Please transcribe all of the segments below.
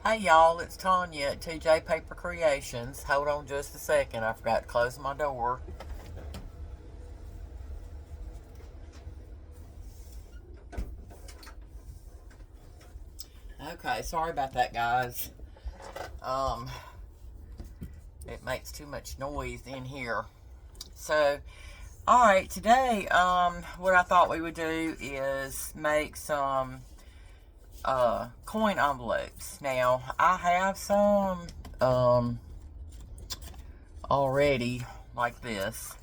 Hey y'all, it's Tanya at TJ Paper Creations. Hold on just a second, I forgot to close my door. Okay, sorry about that, guys. Um, it makes too much noise in here. So, alright, today, what I thought we would do is make some, coin envelopes. Now, I have some, already, like this.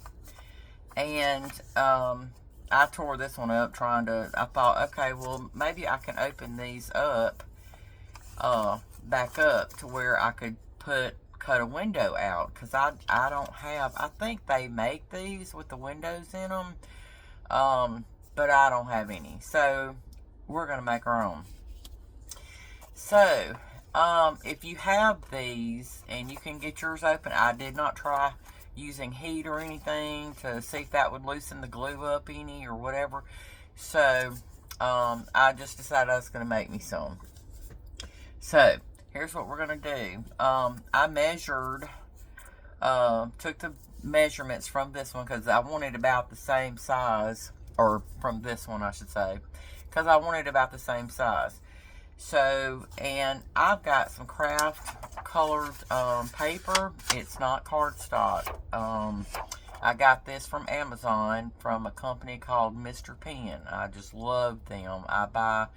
And I tore this one up I thought, okay, well, maybe I can open these up, back up to where I could cut a window out. Because I don't have, I think they make these with the windows in them, but I don't have any. So, we're going to make our own. So, if you have these and you can get yours open, I did not try using heat or anything to see if that would loosen the glue up any or whatever. So, I just decided I was going to make me some. So, here's what we're going to do. I measured, took the measurements from this one because I wanted about the same size, or from this one I should say, because I wanted about the same size. So, and I've got some craft colored paper. It's not cardstock. I got this from Amazon from a company called Mr. Pen. I just love them. I buy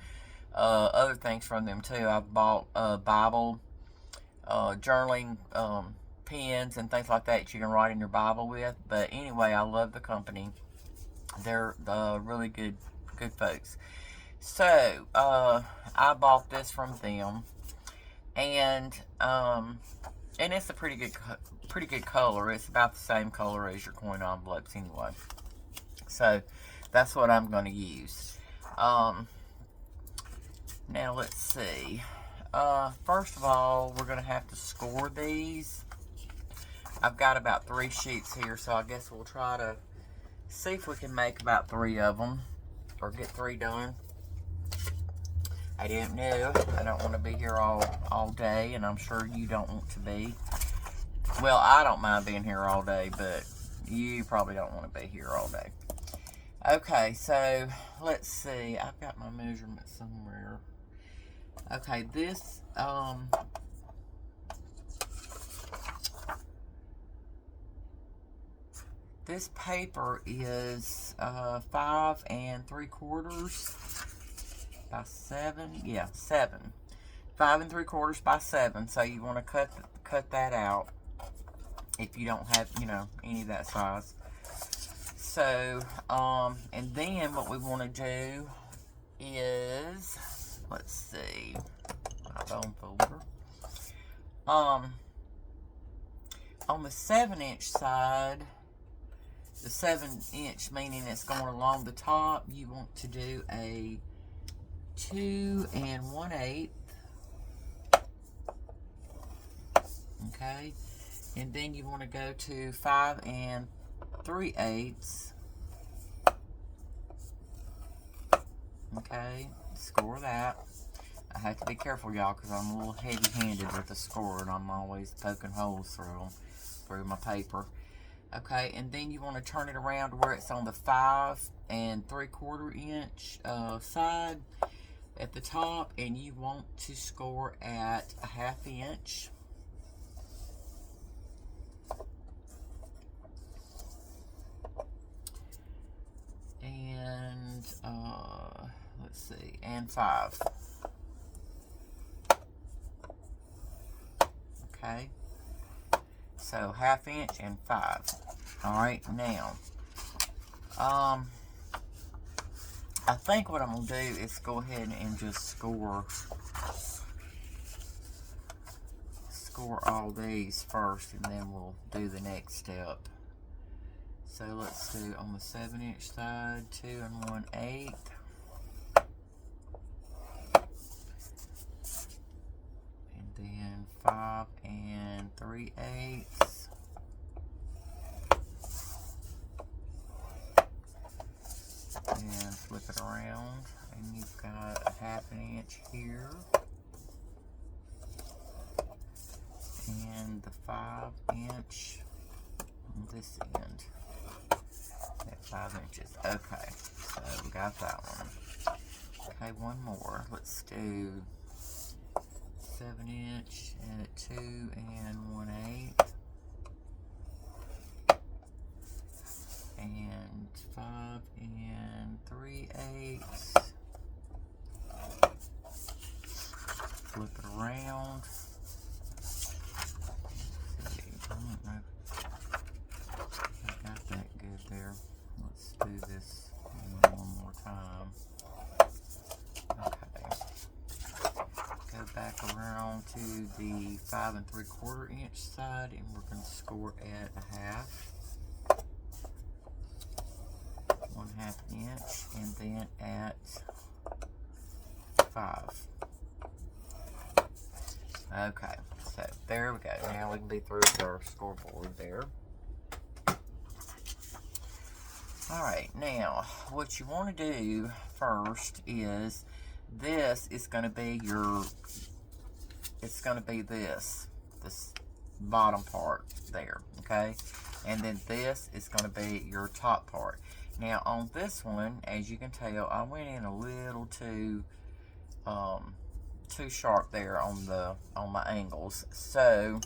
other things from them too. I've bought Bible, journaling pens and things like that you can write in your Bible with. But anyway, I love the company. They're really good folks. So, I bought this from them, and it's a pretty good color. It's about the same color as your coin envelopes anyway. So, that's what I'm going to use. Now, let's see. First of all, we're going to have to score these. I've got about 3 sheets here, so I guess we'll try to see if we can make about 3 of them, or get 3 done. I didn't know. I don't want to be here all day, and I'm sure you don't want to be. Well, I don't mind being here all day, but you probably don't want to be here all day. Okay, so let's see. I've got my measurements somewhere. Okay, this this paper is 5 3/4 by 7. Yeah, 7. 5 3/4 by 7. So you want to cut that out if you don't have, any of that size. So, and then what we want to do is, let's see, my bone folder. On the 7-inch side, the 7-inch meaning it's going along the top, you want to do a 2 1/8. Okay, and then you want to go to 5 3/8. Okay, score that. I have to be careful, y'all, because I'm a little heavy-handed with the score, and I'm always poking holes through my paper. Okay, and then you want to turn it around to where it's on the 5 3/4 inch side at the top, and you want to score at a 1/2 inch. And let's see, and 5. Okay, so 1/2 inch and 5. All right, now, I think what I'm gonna do is go ahead and just score all these first, and then we'll do the next step. So let's do on the 7-inch side, 2 1/8. And then 5 3/8. And flip it around, and you've got a 1/2 inch here. the 5" on this end. At 5 inches. Okay, so we got that one. Okay, one more. Let's do 7" at 2 1/8. And 5 3/8. Flip it around. Let's see. I don't know. I got that good there. Let's do this one more time. Okay. Go back around to the 5 3/4 inch side, and we're going to score at a half. 1/2 inch, and then at 5. Okay, so there we go. Now we can be through with our scoreboard there. Alright, now what you want to do first is this is going to be your, it's going to be this bottom part there, okay? And then this is going to be your top part. Now on this one, as you can tell, I went in a little too sharp there on my angles. So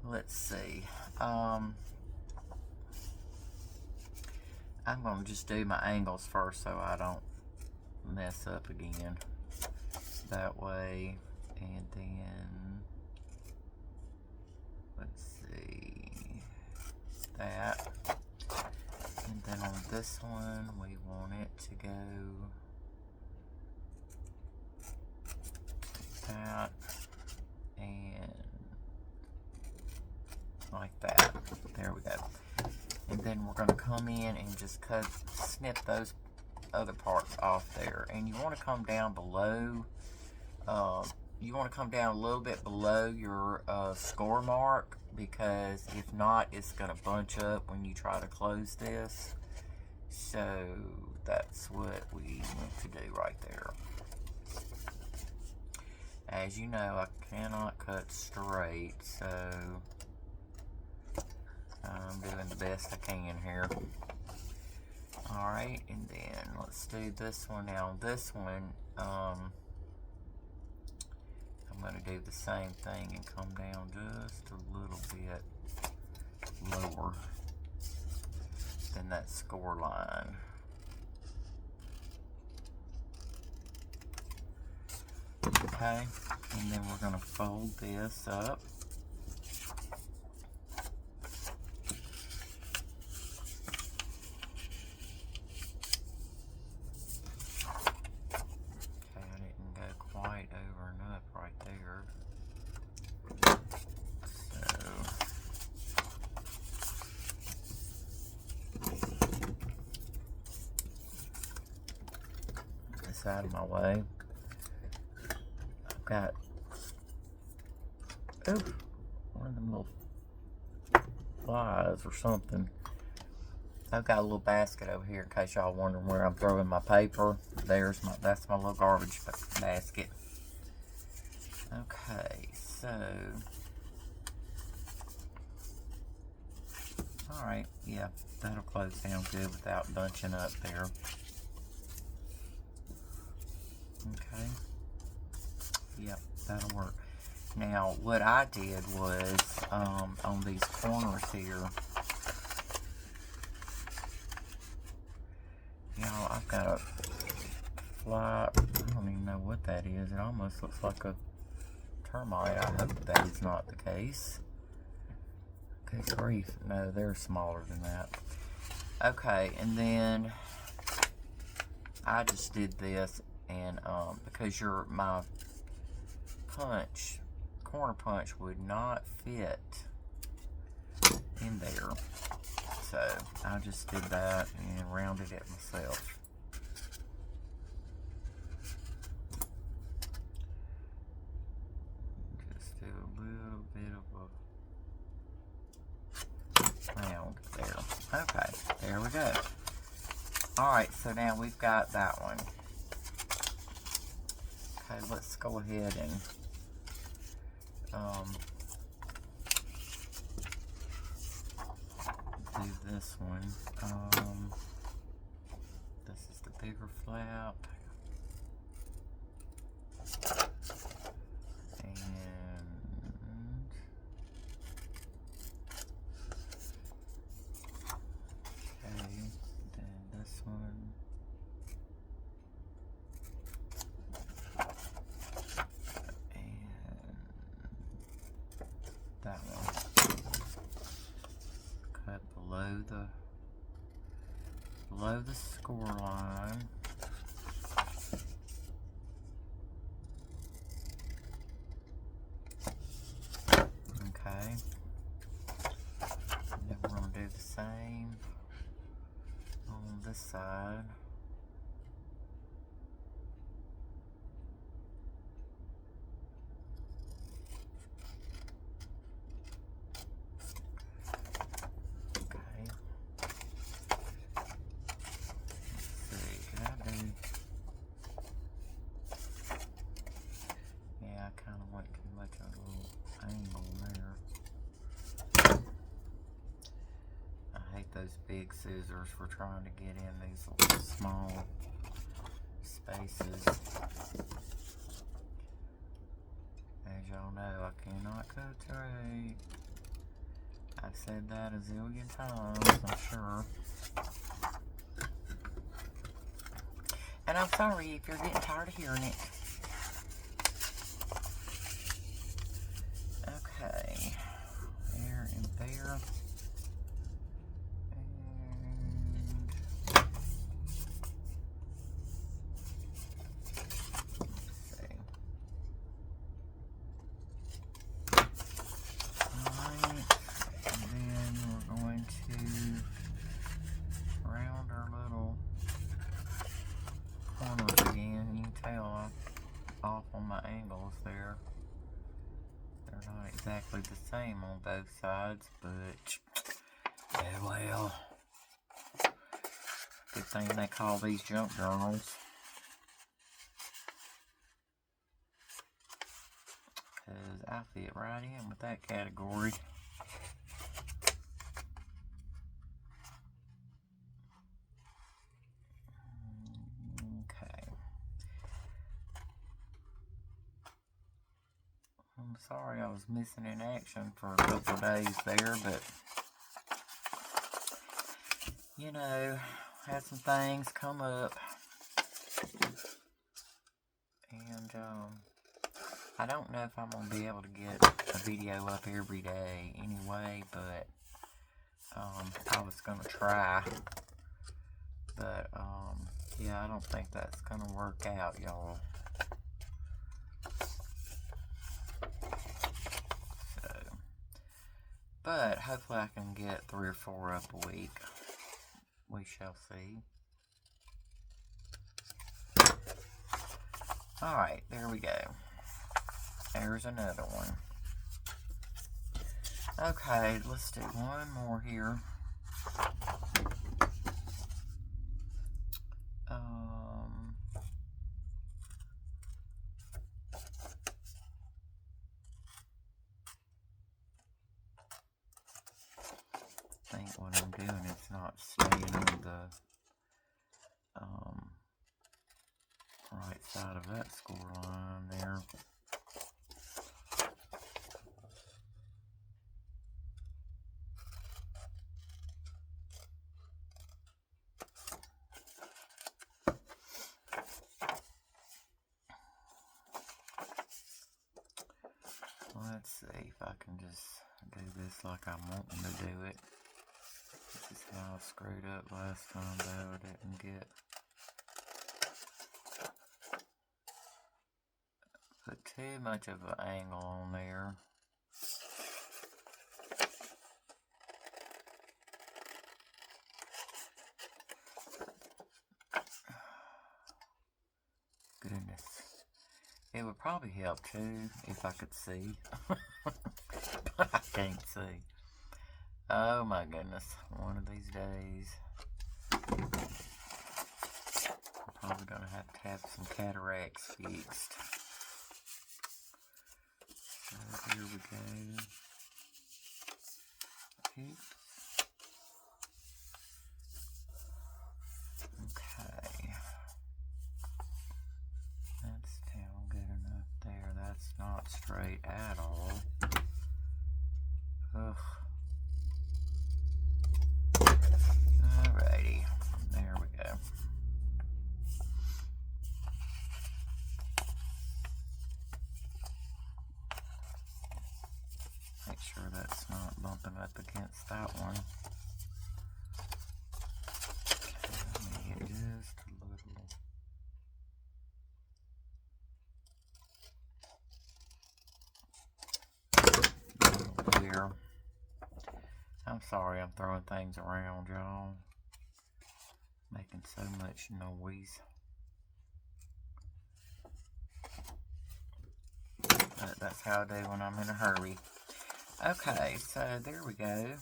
let's see. I'm going to just do my angles first so I don't mess up again. That way, and then let's see that. And then on this one, we want it to go that and like that. There we go. And then we're going to come in and just snip those other parts off there. And you want to come down below, you want to come down a little bit below your score mark, because if not, it's going to bunch up when you try to close this. So that's what we want to do right there. As you know, I cannot cut straight, so I'm doing the best I can here. Alright, and then let's do this one. Now this one, I'm going to do the same thing and come down just a little bit lower than that score line. Okay, and then we're going to fold this up. Okay, I didn't go quite over and up right there. So, get this out of my way. Got one of them little flies or something. I've got a little basket over here in case y'all wondering where I'm throwing my paper. That's my little garbage basket. Okay, so alright, yeah, that'll close down good without bunching up there. Okay. Yep, that'll work. Now, what I did was, on these corners here, I've got a fly, I don't even know what that is. It almost looks like a termite. I hope that is not the case. Good grief. No, they're smaller than that. Okay, and then I just did this, and because my corner punch would not fit in there, so I just did that and rounded it myself. Just do a little bit of a round there. Okay, there we go. Alright, so now we've got that one. Okay, let's go ahead and do this one. This is the bigger flap. That one cut below the score line. Okay. And then we're going to do the same on this side. Those big scissors for trying to get in these little small spaces. As y'all know, I cannot cut straight. I've said that a zillion times, I'm sure. And I'm sorry if you're getting tired of hearing it. Okay, there and there. Off on my angles there. They're not exactly the same on both sides, but yeah, well, good thing they call these junk journals, because I fit right in with that category. I'm sorry I was missing in action for a couple of days there, but you know, had some things come up, and I don't know if I'm gonna be able to get a video up every day anyway, but I was gonna try, but yeah, I don't think that's gonna work out, y'all. But hopefully I can get 3 or 4 up a week. We shall see. Alright, there we go. There's another one. Okay, let's do one more here. I think what I'm doing is not staying on the right side of that score line there. Let's see if I can just do this like I'm wanting to do it. This is how I screwed up last time, though. I didn't get put too much of an angle on there. Goodness. It would probably help too if I could see. But I can't see. Oh my goodness. One of these days I'm probably gonna have some cataracts fixed. So here we go. Oops. Okay. That's still good enough there. That's not straight at all. Ugh. Alrighty. There we go. Make sure that's not bumping up against that one. Okay, just a little. Here. I'm sorry I'm throwing things around, y'all. Making so much noise. But that's how I do when I'm in a hurry. Okay, so there we go.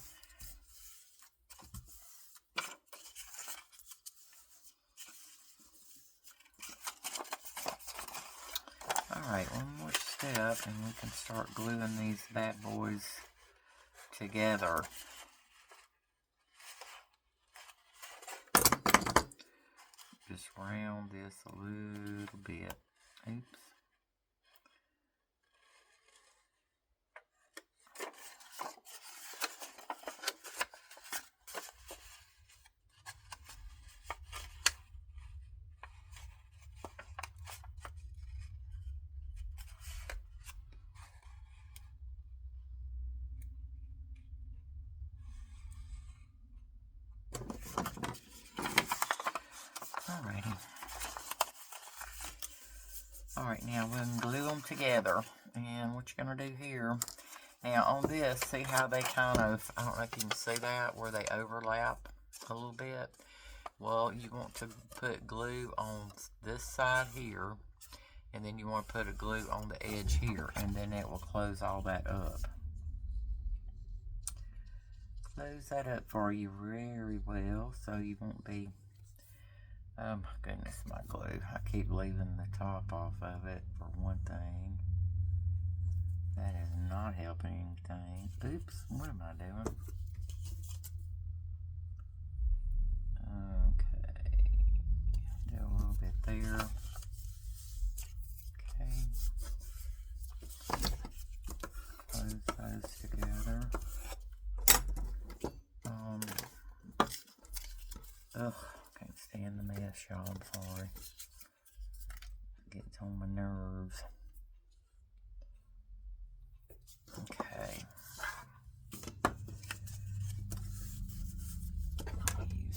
Alright, one more step and we can start gluing these bad boys together. Just round this a little bit. Oops. Alrighty. Alright, now we're going to glue them together. And what you're going to do here, now on this, see how they kind of, I don't know if you can see that, where they overlap a little bit. Well, you want to put glue on this side here, and then you want to put a glue on the edge here, and then it will close all that up. Close that up for you very well, so you won't be, oh my goodness, my glue. I keep leaving the top off of it for one thing. That is not helping anything. Oops, what am I doing? Okay, do a little bit there. Okay, close those together. Ugh, can't stand the mess, y'all. I'm sorry. It gets on my nerves. Okay.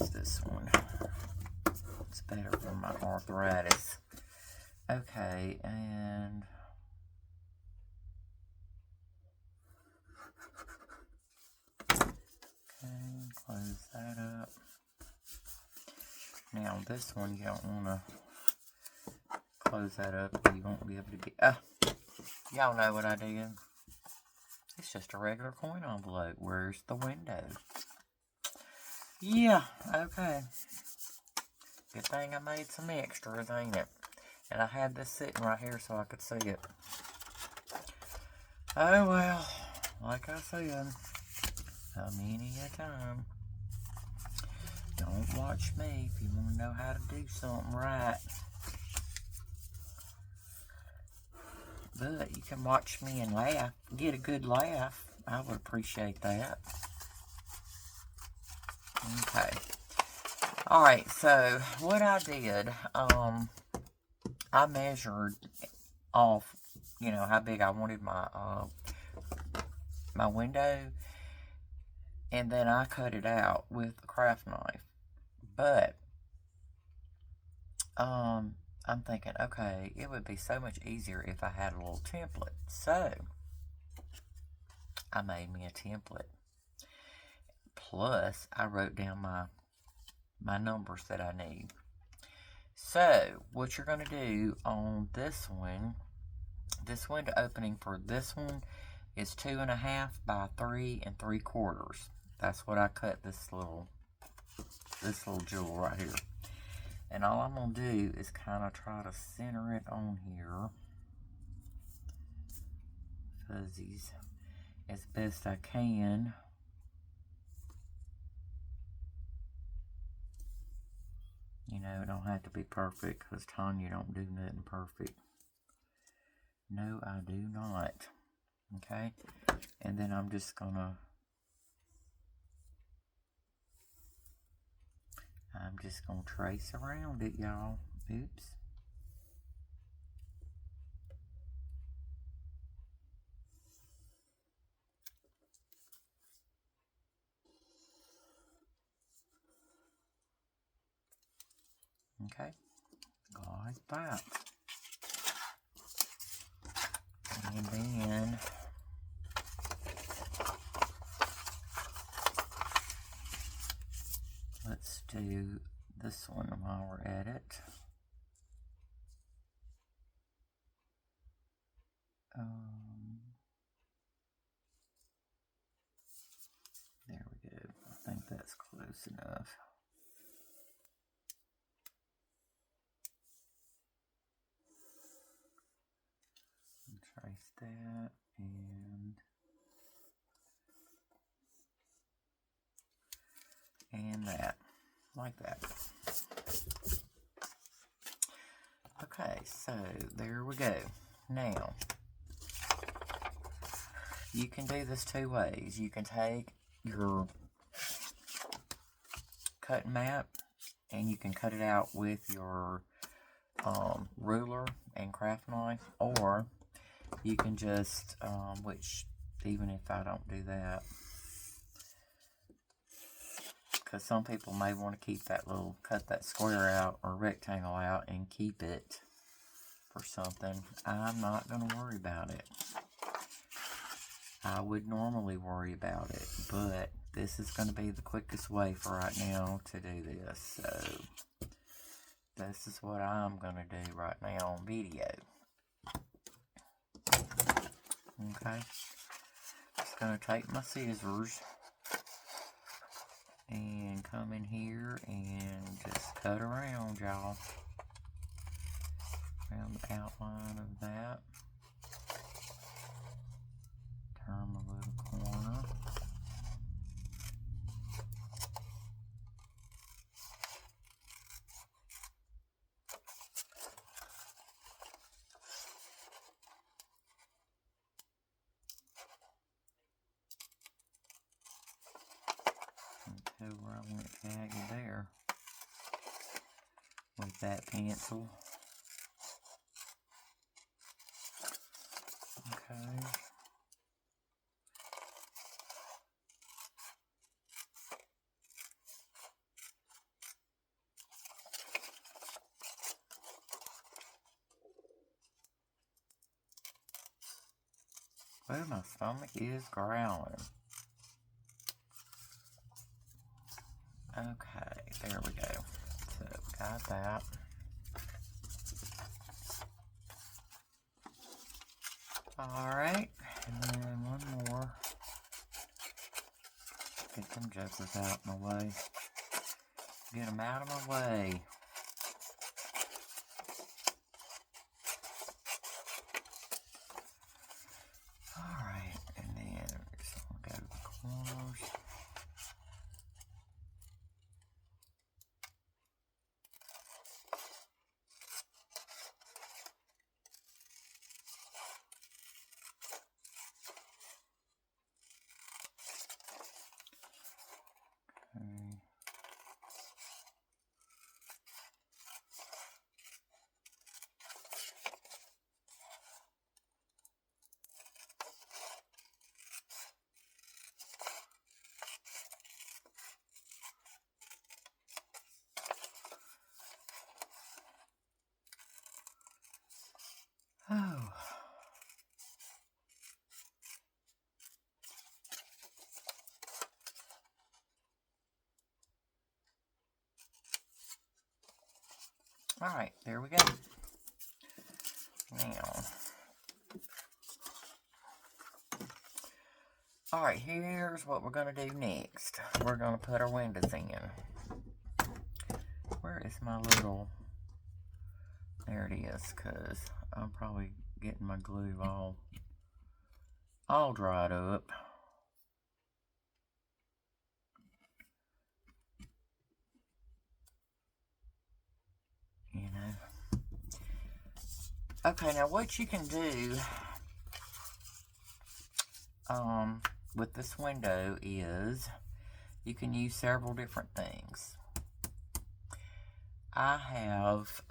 Use this one. It's better for my arthritis. Okay, and okay, close that up. Now this one you don't want to close that up. You won't be able to get. Y'all know what I did. It's just a regular coin envelope. Where's the window? Yeah, okay. Good thing I made some extras, ain't it? And I had this sitting right here so I could see it. Oh well, like I said, many a time. Don't watch me if you want to know how to do something right. But you can watch me and laugh, get a good laugh. I would appreciate that. Okay. Alright, so what I did, I measured off, you know, how big I wanted my my window, and then I cut it out with a craft knife. But I'm thinking, okay, it would be so much easier if I had a little template. So I made me a template. Plus, I wrote down my numbers that I need. So what you're going to do on this one, this window opening for this one is 2.5 by 3 3/4. That's what I cut this little jewel right here. And all I'm going to do is kind of try to center it on here. fuzzies as best I can. You know, it don't have to be perfect because Tanya don't do nothing perfect. No, I do not. Okay, and then I'm just gonna trace around it, y'all. Oops. Okay, like that. And then let's do this one while we're at it. There we go. I think that's close enough. Trace that and that, like that. Okay, so there we go. Now, you can do this two ways. You can take your cutting mat and you can cut it out with your ruler and craft knife, or you can just, which even if I don't do that, because some people may want to keep that little, cut that square out or rectangle out and keep it for something. I'm not going to worry about it. I would normally worry about it, but this is going to be the quickest way for right now to do this. So this is what I'm going to do right now on video. Okay. Just going to take my scissors and come in here and just cut around, y'all. Around the outline of that. Turn a little corner. Until where I went jagged there with that pencil. Okay. Well, my stomach is growling. Okay, there we go. So, got that. Alright, and then one more. Get them jokers out of my way. Get them out of my way. Alright, and then just go to the corners. Okay. Oh. Alright, there we go. Now. Alright, here's what we're going to do next. We're going to put our windows in. Where is my little... There it is, because I'm probably getting my glue all all dried up. You know. Okay, now what you can do with this window is you can use several different things. I have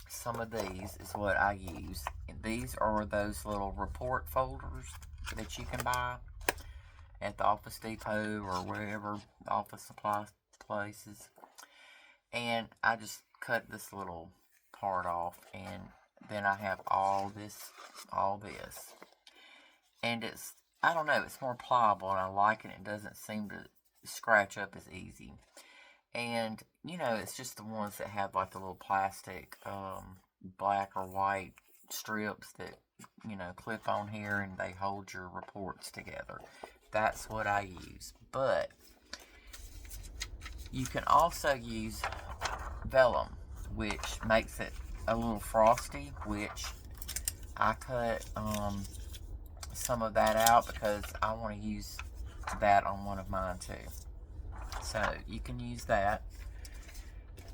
some of these is what I use. These are those little report folders that you can buy at the Office Depot or wherever office supply places. And I just cut this little part off, and then I have all this. And it's, I don't know, it's more pliable and I like it. It doesn't seem to scratch up as easy. And, you know, it's just the ones that have like the little plastic black or white strips that, you know, clip on here and they hold your reports together. That's what I use. But you can also use vellum, which makes it a little frosty, which I cut some of that out because I want to use that on one of mine too. So you can use that.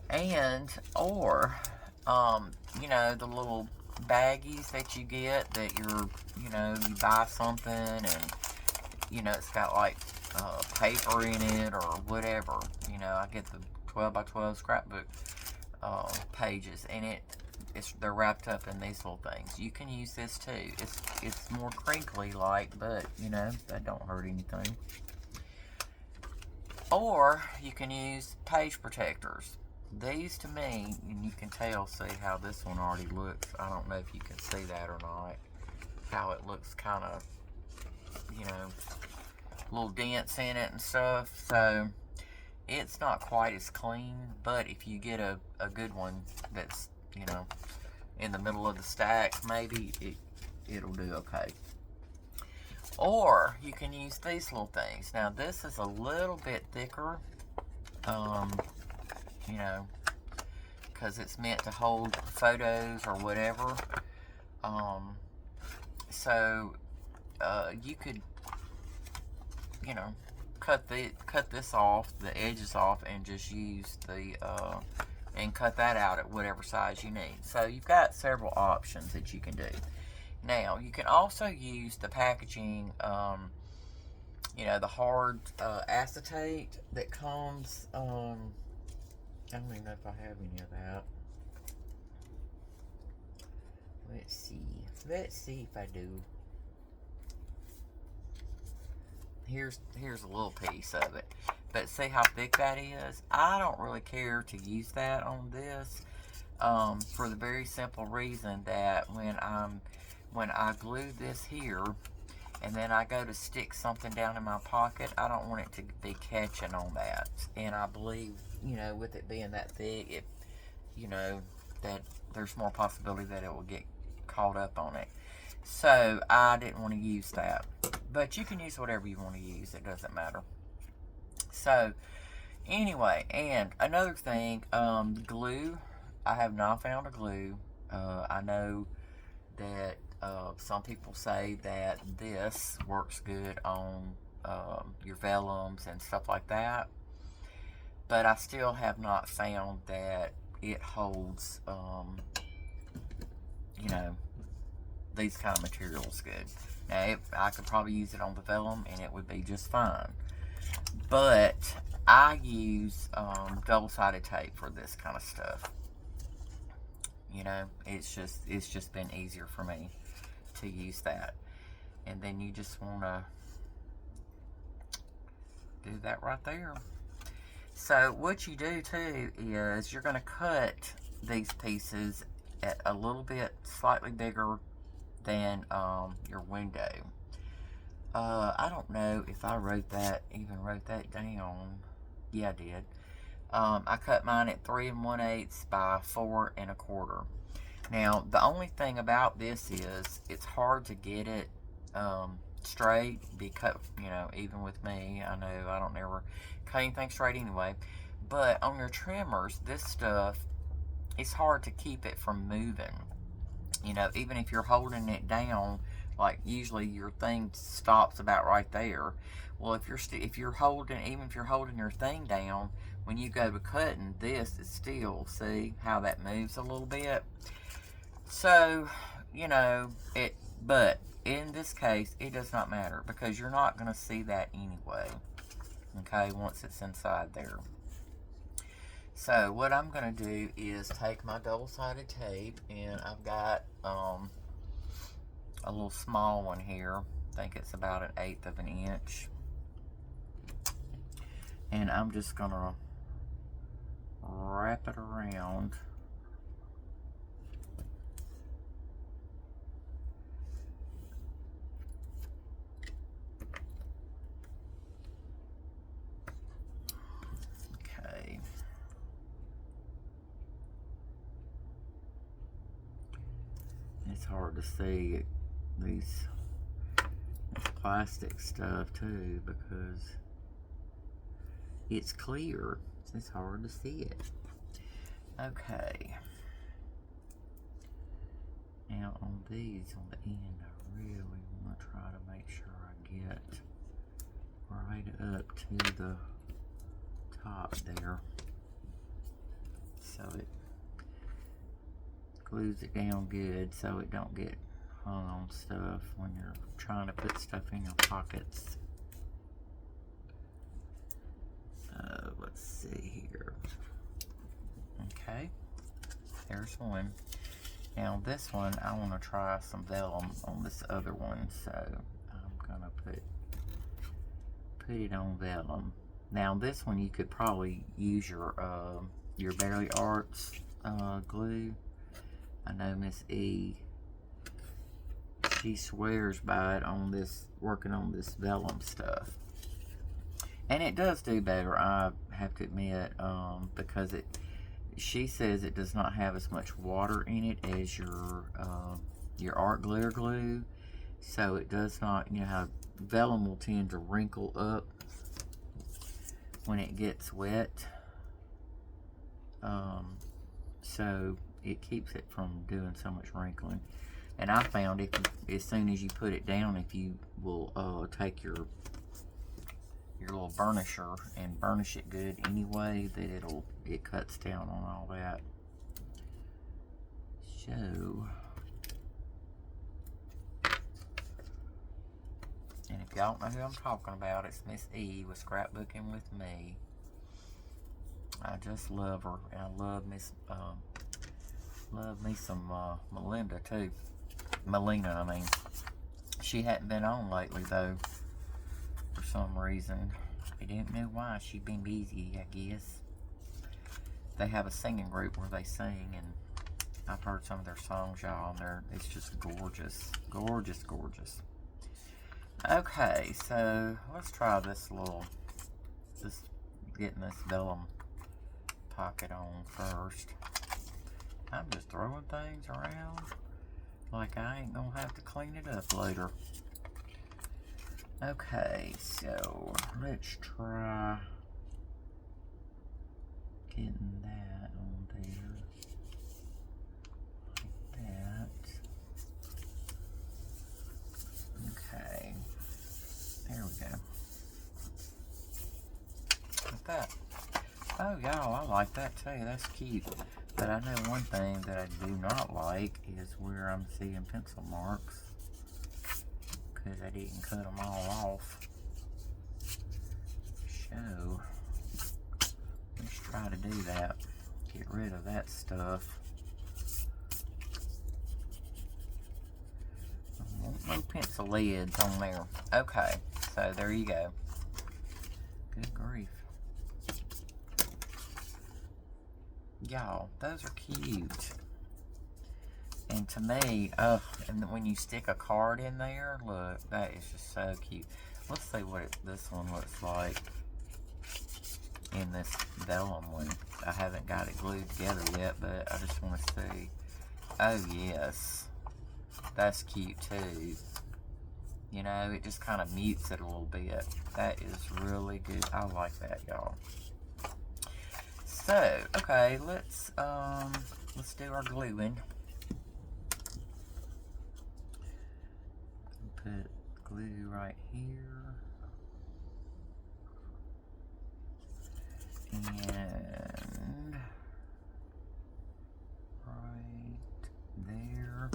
And, or, you know, the little baggies that you get that you're, you know, you buy something and, you know, it's got like paper in it or whatever. You know, I get the 12 by 12 scrapbook pages, and they're wrapped up in these little things. You can use this too. It's more crinkly like, but you know, that don't hurt anything. Or you can use page protectors. These to me, and you can tell, see how this one already looks. I don't know if you can see that or not. How it looks kind of, you know, little dents in it and stuff. So it's not quite as clean, but if you get a good one that's, you know, in the middle of the stack, maybe it'll do okay. Or you can use these little things. Now this is a little bit thicker, you know, because it's meant to hold photos or whatever. So you could, you know, cut this off, the edges off, and just use the and cut that out at whatever size you need. So you've got several options that you can do. Now you can also use the packaging, you know, the hard acetate that comes. I don't even know if I have any of that. Let's see if I do. Here's a little piece of it, but see how thick that is? I don't really care to use that on this, for the very simple reason that when I glue this here and then I go to stick something down in my pocket, I don't want it to be catching on that. And I believe, you know, with it being that thick, you know, that there's more possibility that it will get caught up on it. So I didn't want to use that. But you can use whatever you want to use. It doesn't matter. So anyway, and another thing, glue. I have not found a glue. I know that some people say that this works good on your vellums and stuff like that. But I still have not found that it holds, you know, these kind of materials good. Now, I could probably use it on the vellum and it would be just fine. But I use double-sided tape for this kind of stuff. You know, it's just been easier for me to use that. And then you just want to do that right there. So what you do too is you're going to cut these pieces at a little bit slightly bigger than your window. I don't know if I wrote that down. Yeah, I did. I cut mine at 3 1/8 by 4 1/4. Now, the only thing about this is it's hard to get it straight because, you know, even with me, I know I don't ever cut anything straight anyway. But on your trimmers, this stuff, it's hard to keep it from moving. You know, even if you're holding it down Like usually your thing stops about right there. Well, if you're holding, even if you're holding your thing down, when you go to cutting, this is still, see how that moves a little bit. So, you know, but in this case, it does not matter because you're not going to see that anyway. Okay, once it's inside there. So what I'm going to do is take my double-sided tape, and I've got a little small one here. I think it's about 1/8 of an inch. And I'm just going to wrap it around. Okay. It's hard to see these plastic stuff too because it's clear. It's hard to see it. Okay. Now on these on the end, I really want to try to make sure I get right up to the top there, so it glues it down good so it don't get hung on stuff when you're trying to put stuff in your pockets. Let's see here. Okay, there's one. Now this one, I want to try some vellum on this other one, so I'm gonna put it on vellum. Now this one you could probably use your Bearly Arts glue. I know Miss E, she swears by it on this, working on this vellum stuff. And it does do better, I have to admit, because she says it does not have as much water in it as your art glitter glue. So it does not, you know how vellum will tend to wrinkle up when it gets wet. So it keeps it from doing so much wrinkling. And I found as soon as you put it down, if you will take your little burnisher and burnish it good anyway, that it cuts down on all that. So, and if y'all don't know who I'm talking about, it's Miss E with Scrapbooking with Me. I just love her, and I love me some Melinda too. Melina, I mean. She hadn't been on lately though, for some reason. I didn't know why. She'd been busy, I guess. They have a singing group where they sing, and I've heard some of their songs, y'all, and it's just gorgeous. Gorgeous, gorgeous. Okay, so let's try getting this vellum pocket on first. I'm just throwing things around like I ain't gonna have to clean it up later. Okay, so let's try getting that on there, like that. Okay, there we go. Like that. Oh, y'all, I like that too. That's cute. But I know one thing that I do not like is where I'm seeing pencil marks, because I didn't cut them all off. So, let's try to do that. Get rid of that stuff. No pencil lids on there. Okay, so there you go. Good grief. Y'all, those are cute. And to me, and when you stick a card in there, look, that is just so cute. Let's see what this one looks like in this vellum one. I haven't got it glued together yet, but I just want to see. Oh, yes. That's cute, too. You know, it just kind of mutes it a little bit. That is really good. I like that, y'all. So, okay, let's do our gluing. put glue right here. And right there.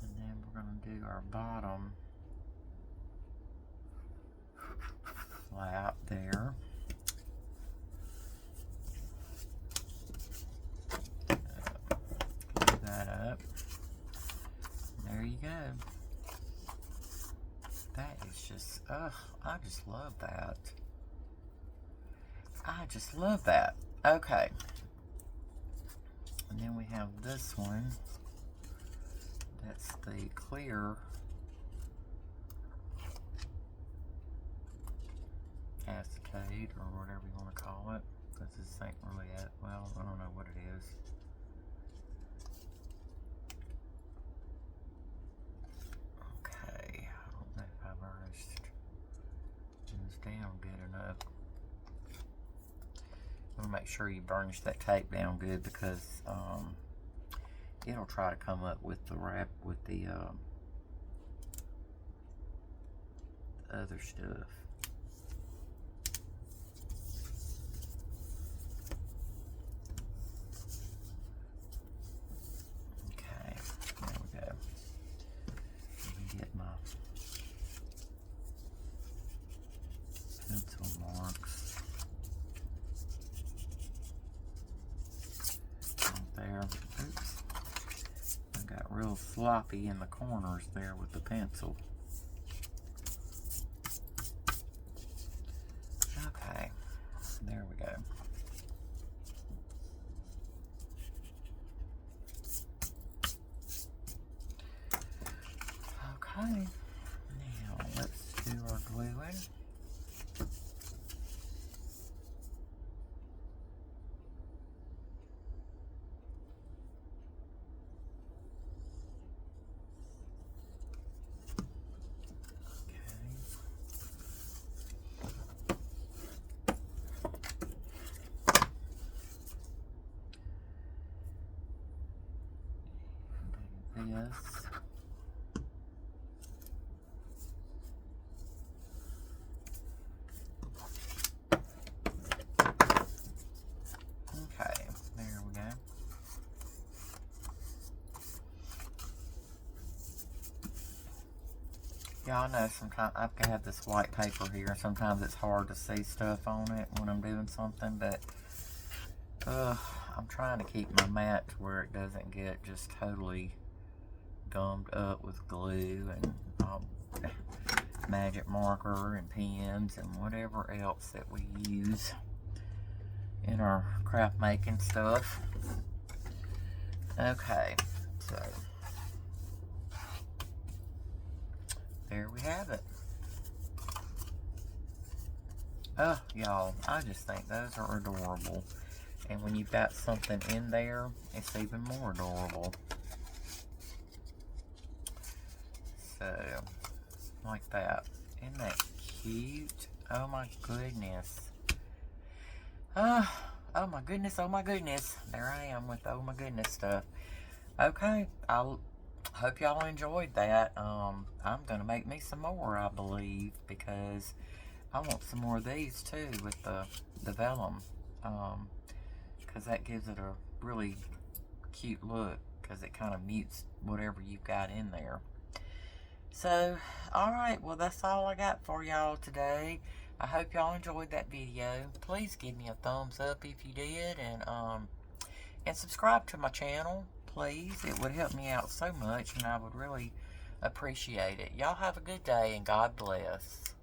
And then we're going to do our bottom flap there. Glue that up. There you go. That is just, ugh, I just love that. I just love that. Okay. And then we have this one. That's the clear acetate or whatever you want to call it. Because this ain't really, well, I don't know what it is. Okay, I don't know if I burnished this down good enough. I want to make sure you burnish that tape down good because it'll try to come up with the wrap with the other stuff. Okay, there we go. Let me get my pencil marks right there. Oops. I got real sloppy in the corners there with the pencil. Okay, there we go. Okay, now let's do our gluing. This. Okay, there we go. Y'all know sometimes I've got this white paper here. Sometimes it's hard to see stuff on it when I'm doing something, but I'm trying to keep my mat to where it doesn't get just totally gummed up with glue and magic marker and pens and whatever else that we use in our craft making stuff. Okay, so there we have it. Oh, y'all, I just think those are adorable. And when you've got something in there, it's even more adorable. So, like that. Isn't that cute? Oh my goodness. Oh my goodness, oh my goodness. There I am with oh my goodness stuff. Okay, I hope y'all enjoyed that. I'm gonna make me some more, I believe, because I want some more of these too with the vellum. Because that gives it a really cute look, because it kind of mutes whatever you've got in there. So, alright, well that's all I got for y'all today. I hope y'all enjoyed that video. Please give me a thumbs up if you did, and subscribe to my channel, please. It would help me out so much, and I would really appreciate it. Y'all have a good day, and God bless.